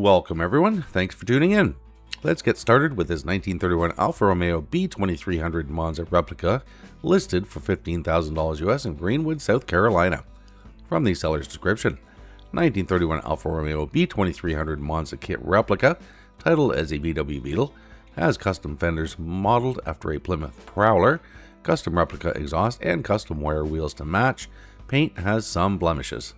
Welcome everyone, thanks for tuning in. Let's get started with this 1931 Alfa Romeo B2300 Monza replica listed for $15,000 US in Greenwood, South Carolina. From the seller's description, 1931 Alfa Romeo B2300 Monza kit replica, titled as a VW Beetle, has custom fenders modeled after a Plymouth Prowler, custom replica exhaust, and custom wear wheels to match. Paint has some blemishes.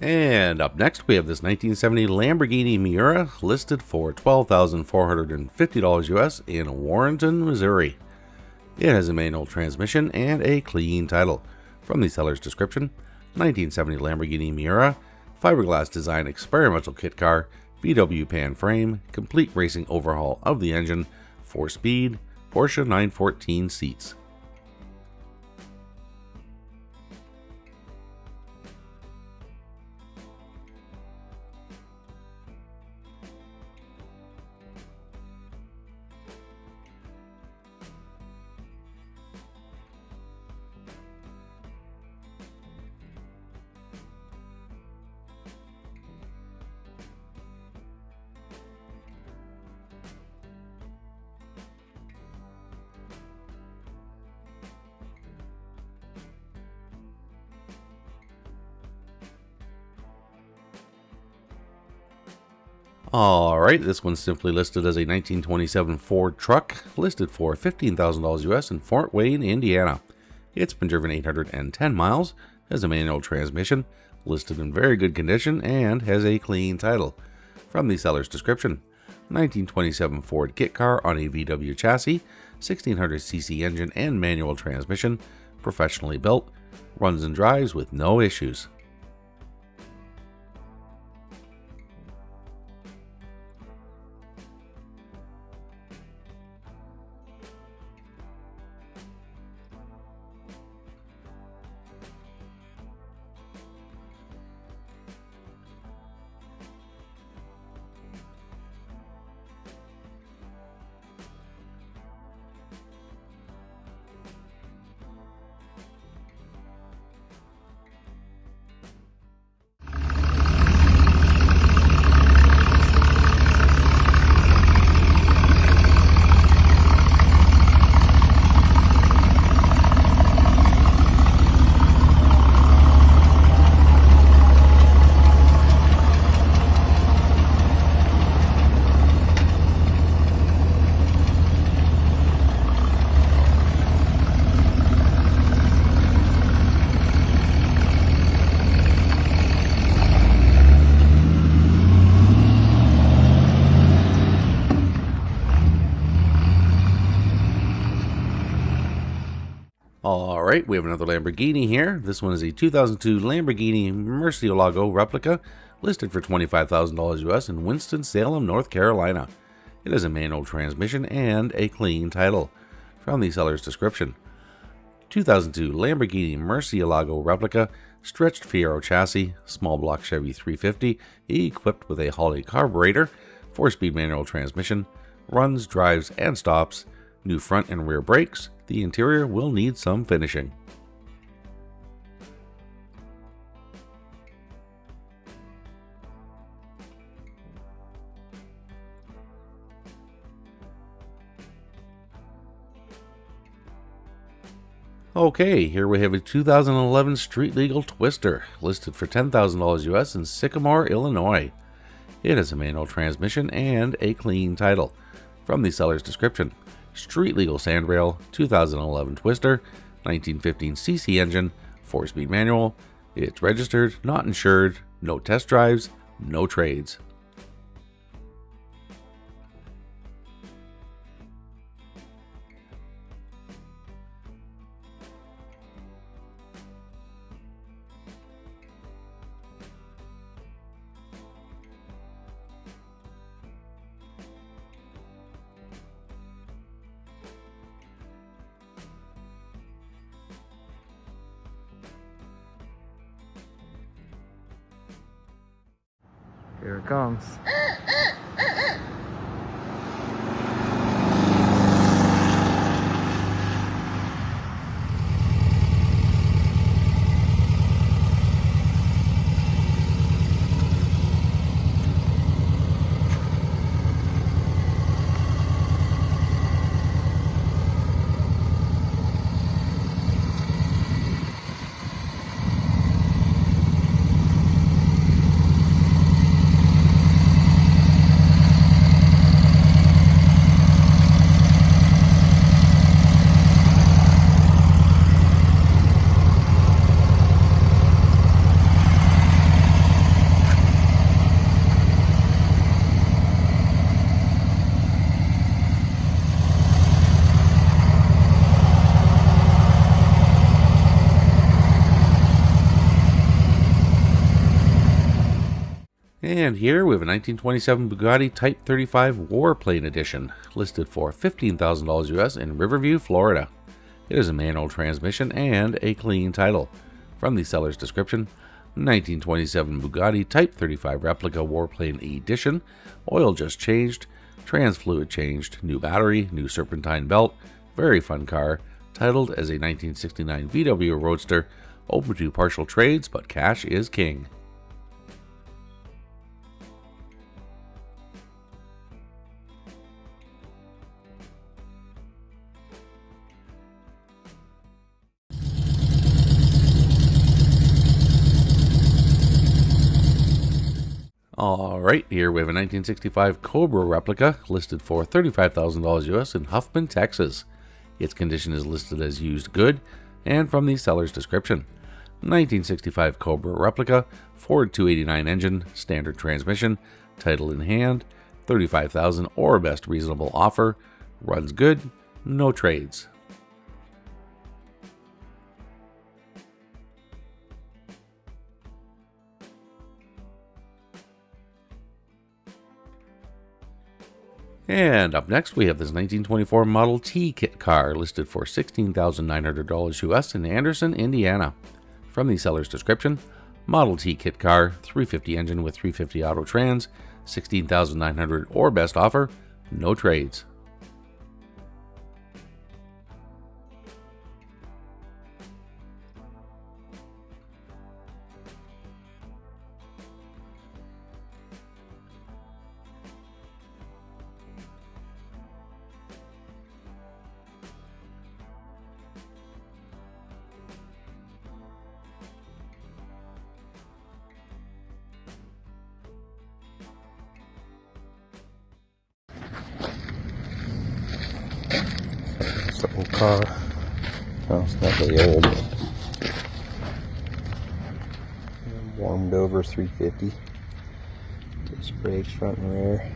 And up next we have this 1970 Lamborghini Miura listed for $12,450 US in Warrenton, Missouri. It has a manual transmission and a clean title. From the seller's description, 1970 Lamborghini Miura, fiberglass design experimental kit car, VW pan frame, complete racing overhaul of the engine, 4-speed, Porsche 914 seats. Alright, this one's simply listed as a 1927 Ford truck, listed for $15,000 US in Fort Wayne, Indiana. It's been driven 810 miles, has a manual transmission, listed in very good condition, and has a clean title. From the seller's description, 1927 Ford kit car on a VW chassis, 1600cc engine and manual transmission, professionally built, runs and drives with no issues. Alright, we have another Lamborghini here. This one is a 2002 Lamborghini Murcielago replica, listed for $25,000 US in Winston-Salem, North Carolina. It has a manual transmission and a clean title. From the seller's description, 2002 Lamborghini Murcielago replica, stretched Fiero chassis, small block Chevy 350, equipped with a Holley carburetor, 4-speed manual transmission, runs, drives, and stops, new front and rear brakes. The interior will need some finishing. Okay, here we have a 2011 street legal Twister, listed for $10,000 US in Sycamore, Illinois. It has a manual transmission and a clean title. From the seller's description: street legal sandrail, 2011 Twister, 1915cc engine, 4-speed manual. It's registered, not insured, no test drives, no trades. Here it comes. And here we have a 1927 Bugatti Type 35 Warplane Edition, listed for $15,000 US in Riverview, Florida. It is a manual transmission and a clean title. From the seller's description: 1927 Bugatti Type 35 Replica Warplane Edition, oil just changed, trans fluid changed, new battery, new serpentine belt, very fun car, titled as a 1969 VW Roadster, open to partial trades, but cash is king. Alright, here we have a 1965 Cobra replica, listed for $35,000 US in Huffman, Texas. Its condition is listed as used good, and from the seller's description: 1965 Cobra replica, Ford 289 engine, standard transmission, title in hand, $35,000 or best reasonable offer, runs good, no trades. And up next, we have this 1924 Model T kit car, listed for $16,900 US in Anderson, Indiana. From the seller's description: Model T kit car, 350 engine with 350 auto trans, $16,900 or best offer, no trades. It's an old car. Well, it's not really old, but warmed over 350. Disc brakes front and rear.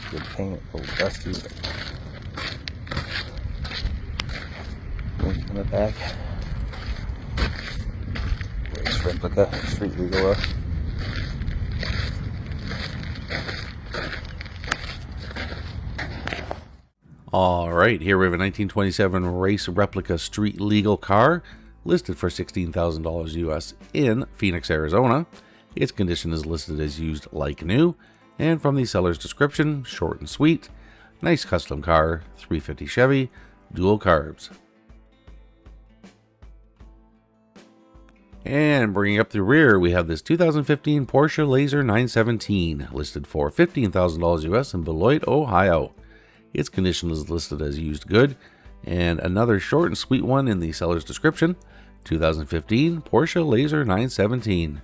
Good paint, a little dusty, but in the back. Race replica, street legal. Alright, here we have a 1927 race replica street legal car, listed for $16,000 US in Phoenix, Arizona. Its condition is listed as used like new, and from the seller's description: short and sweet, nice custom car, 350 Chevy, dual carbs. And bringing up the rear, we have this 2015 Porsche Laser 917, listed for $15,000 US in Beloit, Ohio. Its condition is listed as used good. And another short and sweet one in the seller's description, 2015 Porsche Laser 917.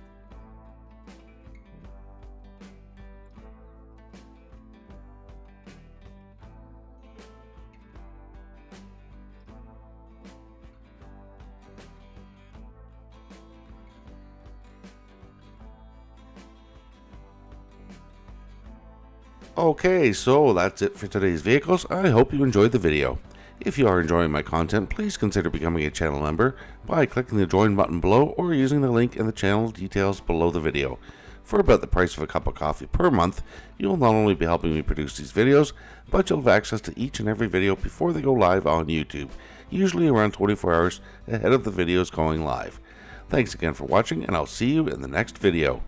Okay, so that's it for today's vehicles. I hope you enjoyed the video. If you are enjoying my content, please consider becoming a channel member by clicking the join button below or using the link in the channel details below the video. For about the price of a cup of coffee per month, you'll not only be helping me produce these videos, but you'll have access to each and every video before they go live on YouTube, usually around 24 hours ahead of the videos going live. Thanks again for watching, and I'll see you in the next video.